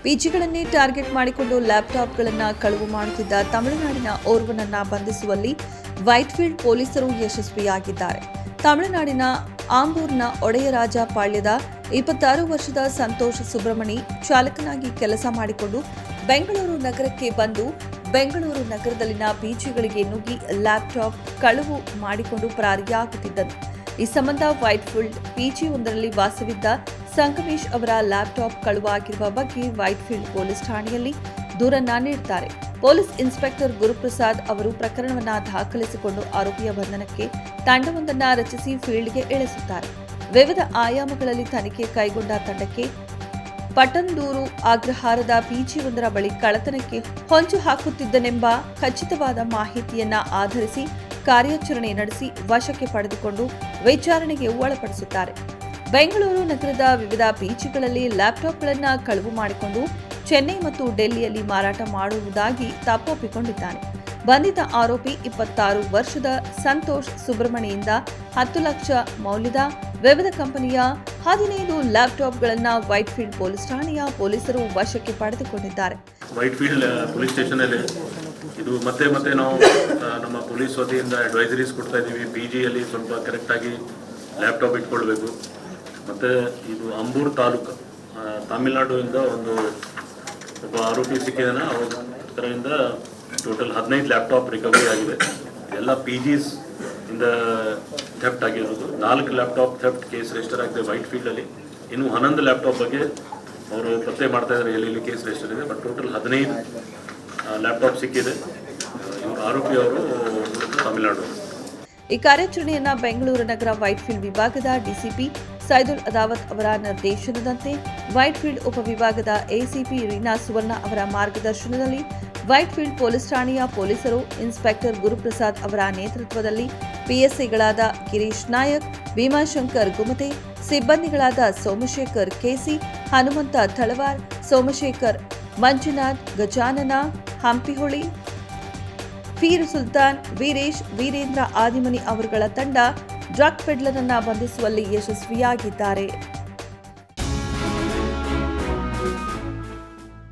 ಪಿಜಿಗಳನ್ನೇ target ಮಾಡಿಕೊಂಡು ಲ್ಯಾಪ್ಟಾಪ್ಗಳನ್ನು ಕಳವು ಮಾಡುತ್ತಿದ್ದ ತಮಿಳುನಾಡಿನ ಓರ್ವನನ್ನ ಬಂಧಿಸುವಲ್ಲಿ ವೈಟ್ಫೀಲ್ಡ್ ಪೊಲೀಸರು ಯಶಸ್ವಿಯಾಗಿದ್ದಾರೆ. ತಮಿಳುನಾಡಿನ ಆಂಬೂರ್ನ ಒಡೆಯರಾಜ ಪಾಳ್ಯದ 26 ವರ್ಷದ ಸಂತೋಷ್ ಸುಬ್ರಮಣಿ ಚಾಲಕನಾಗಿ ಕೆಲಸ ಮಾಡಿಕೊಂಡು ಬೆಂಗಳೂರು ನಗರಕ್ಕೆ ಬಂದು ಬೆಂಗಳೂರು ನಗರದಲ್ಲಿನ ಪಿಜಿಗಳಿಗೆ ನುಗ್ಗಿ ಲ್ಯಾಪ್ಟಾಪ್ ಕಳವು ಮಾಡಿಕೊಂಡು ಪರಾರಿಯಾಗುತ್ತಿದ್ದನು. ಈ ಸಂಬಂಧ ವೈಟ್ಫೀಲ್ಡ್ ಪಿಜಿಯೊಂದರಲ್ಲಿ ವಾಸವಿದ್ದ ಸಂಗಮೇಶ್ ಅವರ ಲ್ಯಾಪ್ಟಾಪ್ ಕಳುವಾಗಿರುವ ಬಗ್ಗೆ ವೈಟ್ಫೀಲ್ಡ್ ಪೊಲೀಸ್ ಠಾಣೆಯಲ್ಲಿ ದೂರನ್ನ ನೀಡುತ್ತಾರೆ. ಪೊಲೀಸ್ ಇನ್ಸ್ಪೆಕ್ಟರ್ ಗುರುಪ್ರಸಾದ್ ಅವರು ಪ್ರಕರಣವನ್ನು ದಾಖಲಿಸಿಕೊಂಡು ಆರೋಪಿಯ ಬಂಧನಕ್ಕೆ ತಂಡವೊಂದನ್ನು ರಚಿಸಿ ಫೀಲ್ಡ್ಗೆ ಇಳಿಸುತ್ತಾರೆ. ವಿವಿಧ ಆಯಾಮಗಳಲ್ಲಿ ತನಿಖೆ ಕೈಗೊಂಡ ತಂಡಕ್ಕೆ ಪಟ್ಟಂದೂರು ಅಗ್ರಹಾರದ ಪಿಜಿಯೊಂದರ ಬಳಿ ಕಳ್ಳತನಕ್ಕೆ ಹೊಂಚು ಹಾಕುತ್ತಿದ್ದನೆಂಬ ಖಚಿತವಾದ ಮಾಹಿತಿಯನ್ನ ಆಧರಿಸಿ ಕಾರ್ಯಾಚರಣೆ ನಡೆಸಿ ವಶಕ್ಕೆ ಪಡೆದುಕೊಂಡು ವಿಚಾರಣೆಗೆ ಒಳಪಡಿಸುತ್ತಾರೆ. ಬೆಂಗಳೂರು ನಗರದ ವಿವಿಧ ಪಿಜಿಗಳಲ್ಲಿ ಲ್ಯಾಪ್ಟಾಪ್ಗಳನ್ನು ಕಳವು ಮಾಡಿಕೊಂಡು ಚೆನ್ನೈ ಮತ್ತು ಡೆಲ್ಲಿಯಲ್ಲಿ ಮಾರಾಟ ಮಾಡುವುದಾಗಿ ತಪ್ಪೊಪ್ಪಿಕೊಂಡಿದ್ದಾನೆ. ಬಂಧಿತ ಆರೋಪಿ 26 ವರ್ಷದ ಸಂತೋಷ್ ಸುಬ್ರಮಣಿಯಿಂದ 10 ಲಕ್ಷ ಮೌಲ್ಯದ ವಿವಿಧ ಕಂಪನಿಯ 15 ಲ್ಯಾಪ್ಟಾಪ್ಗಳನ್ನು ವೈಟ್ಫೀಲ್ಡ್ ಪೊಲೀಸ್ ಠಾಣೆಯ ಪೊಲೀಸರು ವಶಕ್ಕೆ ಪಡೆದುಕೊಂಡಿದ್ದಾರೆ. ವೈಟ್ಫೀಲ್ಡ್ ಪೊಲೀಸ್ ಸ್ಟೇಷನಲ್ಲಿ ಇದು ಮತ್ತೆ ನಾವು ನಮ್ಮ ಪೊಲೀಸ್ ವತಿಯಿಂದ ಅಡ್ವೈಸರೀಸ್ ಕೊಡ್ತಾ ಇದ್ದೀವಿ. ಪಿಜಿಯಲ್ಲಿ ಸ್ವಲ್ಪ ಕರೆಕ್ಟಾಗಿ ಲ್ಯಾಪ್ಟಾಪ್ ಇಟ್ಕೊಳ್ಬೇಕು. ಮತ್ತು ಇದು ಅಂಬೂರ್ ತಾಲೂಕು ತಮಿಳುನಾಡಿಂದ ಒಬ್ಬ ಆರೋಪಿ ಸಿಕ್ಕಿದಾನ. ಅವ್ರ ಕಡೆಯಿಂದ ಟೋಟಲ್ 15 ಲ್ಯಾಪ್ಟಾಪ್ ರಿಕವರಿ ಆಗಿದೆ. ಎಲ್ಲ ಪಿಜಿಸ್ ಇಂದ ಥೆಫ್ಟ್ ಆಗಿರೋದು. 4 ಲ್ಯಾಪ್ಟಾಪ್ ಥೆಫ್ಟ್ ಕೇಸ್ ರಿಜಿಸ್ಟರ್ ಆಗಿದೆ ವೈಟ್ಫೀಲ್ಡಲ್ಲಿ. ಇನ್ನು 11 ಲ್ಯಾಪ್ಟಾಪ್ ಬಗ್ಗೆ ಅವರು ಪತ್ತೆ ಮಾಡ್ತಾ ಇದ್ದಾರೆ ಎಲ್ಲಿ ಕೇಸ್ ರಿಜಿಸ್ಟರ್ ಇದೆ. ಬಟ್ ಟೋಟಲ್ 15 ಲ್ಯಾಪ್ಟಾಪ್ ಸಿಕ್ಕಿದೆ. ಇವರು ಆರೋಪಿ ಅವರು ತಮಿಳುನಾಡು. ಈ ಕಾರ್ಯಾಚರಣೆಯನ್ನ ಬೆಂಗಳೂರು ನಗರ ವೈಟ್ಫೀಲ್ಡ್ ವಿಭಾಗದ ಡಿಸಿಪಿ ಸೈದುಲ್ ಅದಾವತ್ ಅವರ ನಿರ್ದೇಶನದಂತೆ ವೈಟ್ಫೀಲ್ಡ್ ಉಪವಿಭಾಗದ ಎಸಿಪಿ ರೀನಾ ಸುವರ್ಣ ಅವರ ಮಾರ್ಗದರ್ಶನದಲ್ಲಿ ವೈಟ್ಫೀಲ್ಡ್ ಪೊಲೀಸ್ ಠಾಣೆಯ ಪೊಲೀಸರು ಇನ್ಸ್ಪೆಕ್ಟರ್ ಗುರುಪ್ರಸಾದ್ ಅವರ ನೇತೃತ್ವದಲ್ಲಿ ಪಿಎಸ್ಐಗಳಾದ ಗಿರೀಶ್ ನಾಯಕ್, ಭೀಮಾಶಂಕರ್ ಗುಮತೆ, ಸಿಬ್ಬಂದಿಗಳಾದ ಸೋಮಶೇಖರ್ ಕೆಸಿ, ಹನುಮಂತ ತಳವಾರ್, ಸೋಮಶೇಖರ್ ಮಂಜುನಾಥ್, ಗಜಾನನ ಹಂಪಿಹೊಳಿ, ಫೀರ್ ಸುಲ್ತಾನ್, ವೀರೇಶ್, ವೀರೇಂದ್ರ ಆದಿಮನಿ ಅವರುಗಳ ತಂಡ ಡ್ರಗ್ ಪೆಡ್ಲರ್ ಅನ್ನು ಬಂಧಿಸುವಲ್ಲಿ ಯಶಸ್ವಿಯಾಗಿದ್ದಾರೆ.